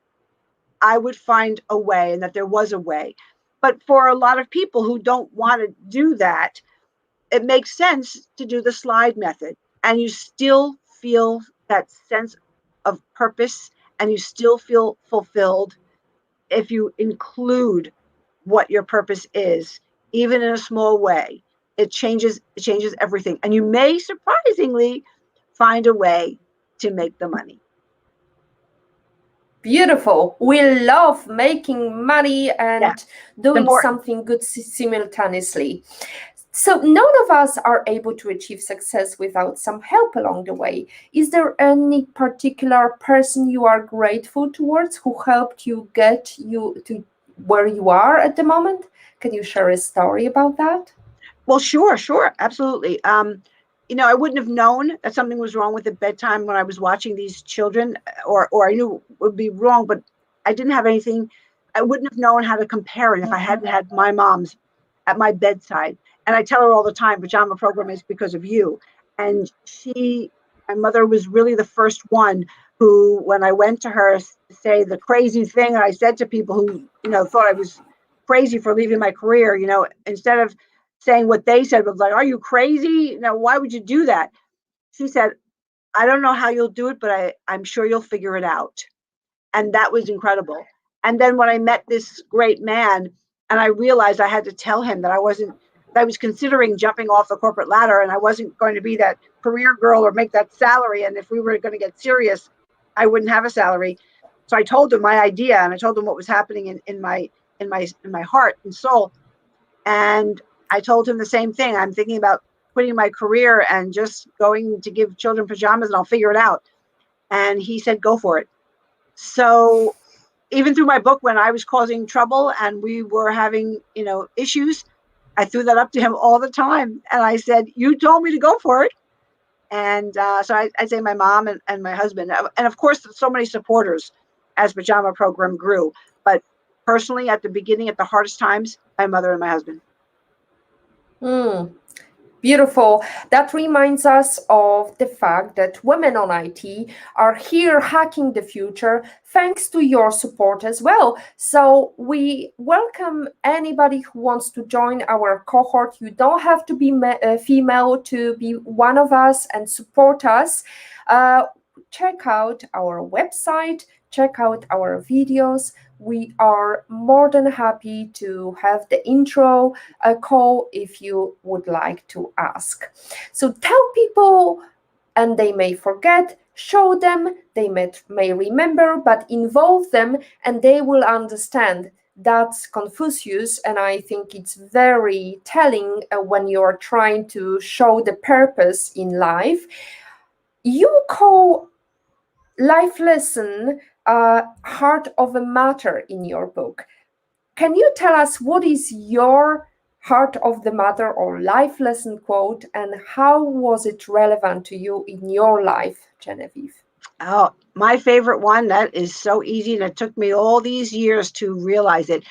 I would find a way and that there was a way. But for a lot of people who don't want to do that, it makes sense to do the slide method. And you still feel that sense of purpose and you still feel fulfilled if you include what your purpose is, even in a small way. It changes everything. And you may surprisingly find a way to make the money. Beautiful. We love making money Yeah, and it's doing important. something good simultaneously. So, none of us are able to achieve success without some help along the way. Is there any particular person you are grateful towards who helped you get you to where you are at the moment? Can you share a story about that? Well, sure, absolutely. I wouldn't have known that something was wrong with the bedtime when I was watching these children, or I knew it would be wrong, but I didn't have anything. I wouldn't have known how to compare it if I hadn't had my mom's at my bedside. And I tell her all the time, pajama program is because of you. And my mother was really the first one who, when I went to her to say the crazy thing I said to people who, thought I was crazy for leaving my career, instead of saying what they said was like, are you crazy? Why would you do that? She said, I don't know how you'll do it, but I'm sure you'll figure it out. And that was incredible. And then when I met this great man and I realized I had to tell him that I was considering jumping off the corporate ladder and I wasn't going to be that career girl or make that salary. And if we were going to get serious, I wouldn't have a salary. So I told him my idea and I told him what was happening in my heart and soul. And I told him the same thing. I'm thinking about quitting my career and just going to give children pajamas and I'll figure it out. And he said, go for it. So even through my book, when I was causing trouble and we were having, issues, I threw that up to him all the time. And I said, you told me to go for it. And so I'd say my mom and my husband. And of course, so many supporters as Pajama Program grew. But personally, at the beginning, at the hardest times, my mother and my husband. Beautiful. That reminds us of the fact that women on IT are here hacking the future thanks to your support as well. So we welcome anybody who wants to join our cohort. You don't have to be female to be one of us and support us. Check out our website, check out our videos. We are more than happy to have the intro call if you would like to ask. So tell people, and they may forget, show them, they may remember, but involve them and they will understand. That's Confucius, and I think it's very telling when you're trying to show the purpose in life. You call life lesson heart of a matter in your book. Can you tell us what is your heart of the matter or life lesson quote and how was it relevant to you in your life, Genevieve? Oh, my favorite one, that is so easy. And it took me all these years to realize it.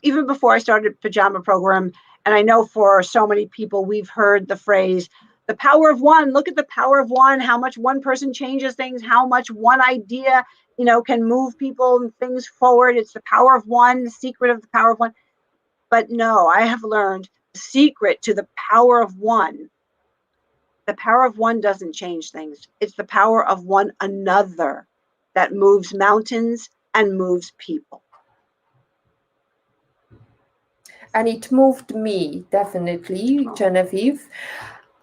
Even before I started Pajama Program, and I know for so many people, we've heard the phrase, the power of one. Look at the power of one, how much one person changes things, how much one idea, can move people and things forward. It's the power of one, the secret of the power of one. But no, I have learned the secret to the power of one. The power of one doesn't change things. It's the power of one another that moves mountains and moves people. And it moved me, definitely, Genevieve.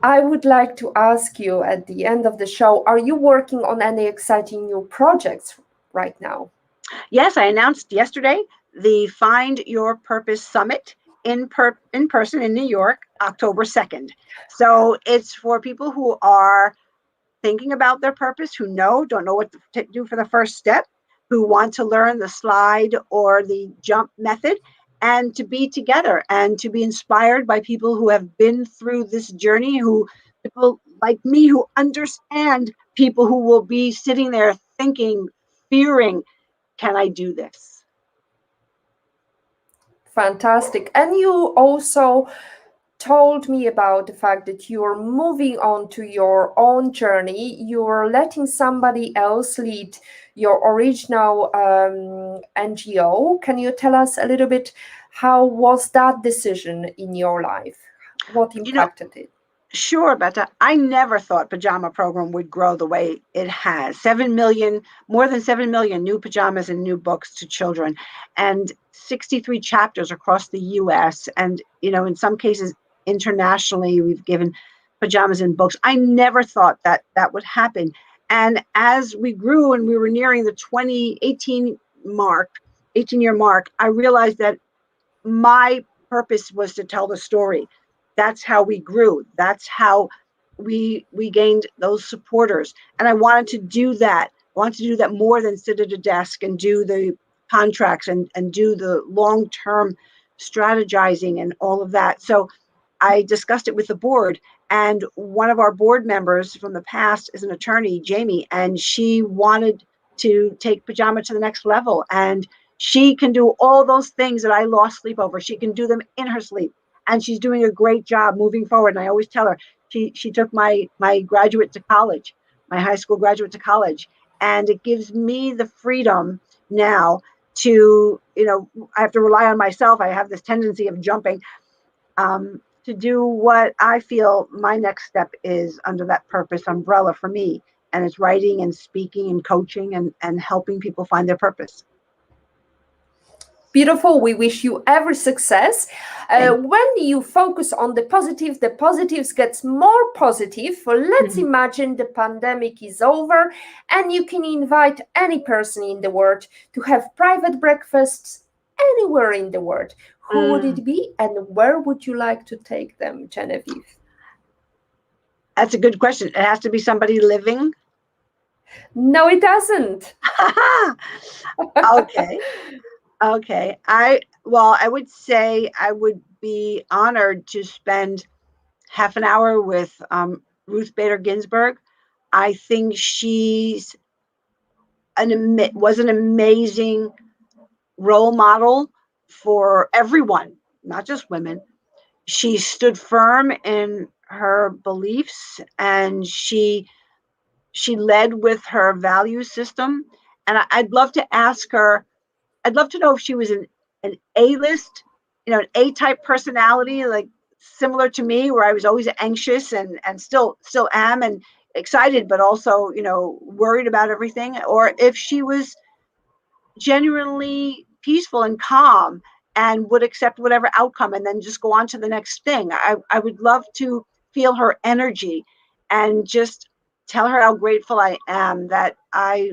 I would like to ask you at the end of the show, are you working on any exciting new projects right now? Yes, I announced yesterday the Find Your Purpose Summit in person in New York, October 2nd. So it's for people who are thinking about their purpose, who don't know what to do for the first step, who want to learn the slide or the jump method, and to be together and to be inspired by people who have been through this journey, people like me who understand people who will be sitting there thinking, fearing, can I do this? Fantastic. And you also told me about the fact that you're moving on to your own journey. You're letting somebody else lead your original NGO. Can you tell us a little bit how was that decision in your life? What impacted it? Sure, Beta. I never thought Pajama Program would grow the way it has. More than 7 million new pajamas and new books to children, and 63 chapters across the US. And, in some cases internationally, we've given pajamas and books. I never thought that would happen. And as we grew and we were nearing the 2018 18-year mark, I realized that my purpose was to tell the story. That's how we grew. That's how we gained those supporters. And I wanted to do that. I wanted to do that more than sit at a desk and do the contracts and do the long-term strategizing and all of that. So I discussed it with the board. And one of our board members from the past is an attorney, Jamie, and she wanted to take pajama to the next level. And she can do all those things that I lost sleep over. She can do them in her sleep. And she's doing a great job moving forward. And I always tell her, she took my graduate to college, my high school graduate to college. And it gives me the freedom now to, I have to rely on myself. I have this tendency of jumping, to do what I feel my next step is under that purpose umbrella for me. And it's writing and speaking and coaching and helping people find their purpose. Beautiful. We wish you every success. When you focus on the positives gets more positive. Let's imagine the pandemic is over and you can invite any person in the world to have private breakfasts anywhere in the world. Who would it be and where would you like to take them, Genevieve? That's a good question. It has to be somebody living? No, it doesn't. Okay. I would say I would be honored to spend half an hour with Ruth Bader Ginsburg. I think she's was an amazing role model for everyone, not just women. She stood firm in her beliefs and she led with her value system. And I'd love to ask her, I'd love to know if she was an A-list, an A-type personality, like similar to me, where I was always anxious and still am and excited, but also, worried about everything, or if she was genuinely peaceful and calm and would accept whatever outcome and then just go on to the next thing. I would love to feel her energy and just tell her how grateful I am that I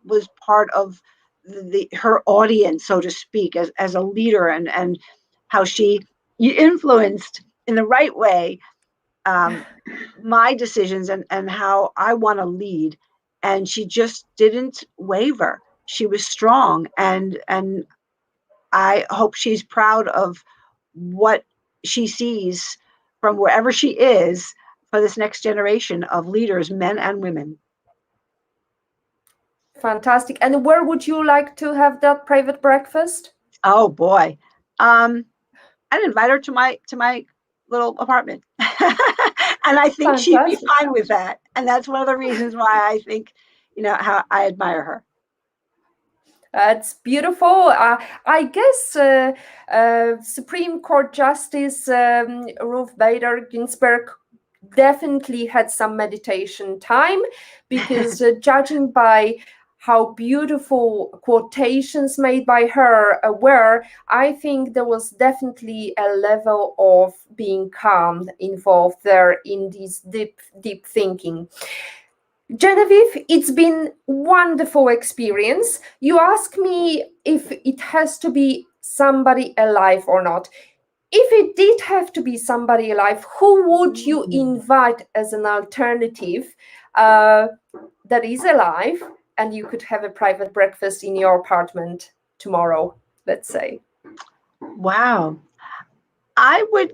was part of her audience, so to speak, as a leader, and how she influenced in the right way my decisions and how I want to lead. And she just didn't waver. She was strong, and I hope she's proud of what she sees from wherever she is for this next generation of leaders, men and women. Fantastic. And where would you like to have that private breakfast? Oh boy. I'd invite her to my little apartment. And I think she'd be fine with that. And that's one of the reasons why I think, how I admire her. It's beautiful. I guess Supreme Court Justice Ruth Bader Ginsburg definitely had some meditation time, because judging by how beautiful quotations made by her were, I think there was definitely a level of being calm involved there in this deep thinking. Genevieve, it's been wonderful experience. You ask me if it has to be somebody alive or not. If it did have to be somebody alive, who would you invite as an alternative that is alive, and you could have a private breakfast in your apartment tomorrow, let's say? Wow. I would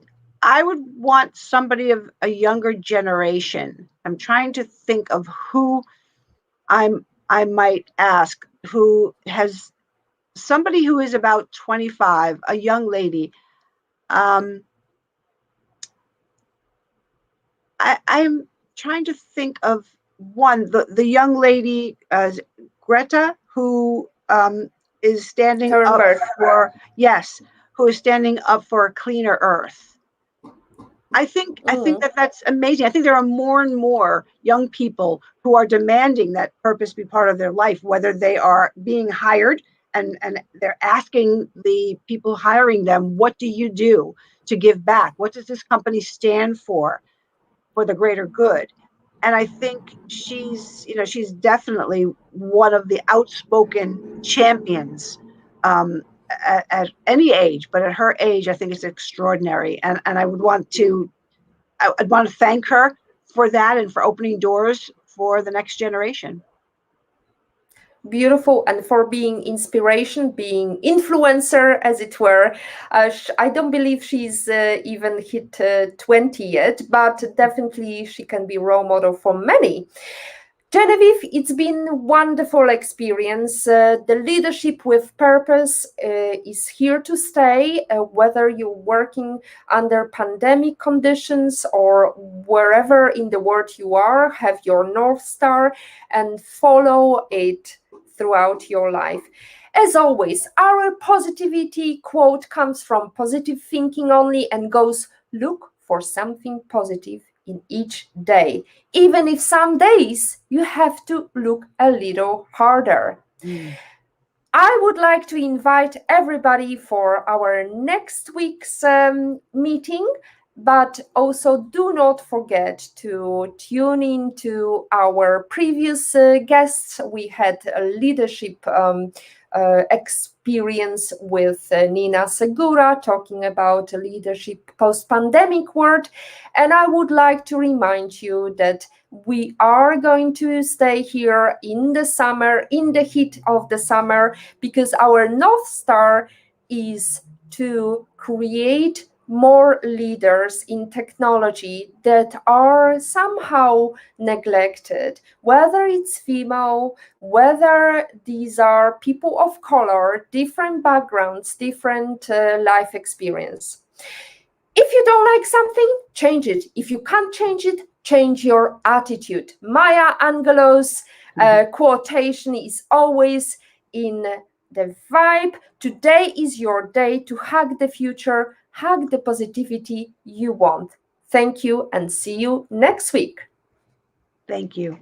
want somebody of a younger generation. I'm trying to think of who I might ask, who has somebody who is about 25, a young lady. I'm trying to think of one, the young lady, Greta, who is standing up for, who is standing up for a cleaner earth. I think that's amazing. I think there are more and more young people who are demanding that purpose be part of their life, whether they are being hired and they're asking the people hiring them, what do you do to give back? What does this company stand for the greater good? And I think she's definitely one of the outspoken champions at any age, but at her age, I think it's extraordinary. And I'd want to thank her for that and for opening doors for the next generation. Beautiful, and for being inspiration, being influencer, as it were. I don't believe she's even hit 20 yet, but definitely she can be role model for many. Genevieve, it's been a wonderful experience. The leadership with purpose is here to stay, whether you're working under pandemic conditions or wherever in the world you are, have your North Star and follow it throughout your life. As always, our positivity quote comes from positive thinking only and goes, look for something positive in each day, even if some days you have to look a little harder. I would like to invite everybody for our next week's meeting, but also do not forget to tune in to our previous guests. We had a leadership experience with Nina Segura talking about leadership post-pandemic world. And I would like to remind you that we are going to stay here in the summer, in the heat of the summer, because our North Star is to create more leaders in technology that are somehow neglected, whether it's female, whether these are people of color, different backgrounds, different life experience. If you don't like something, change it. If you can't change it, change your attitude. Maya Angelou's quotation is always in the vibe. Today is your day to hug the future, hug the positivity you want. Thank you and see you next week. Thank you.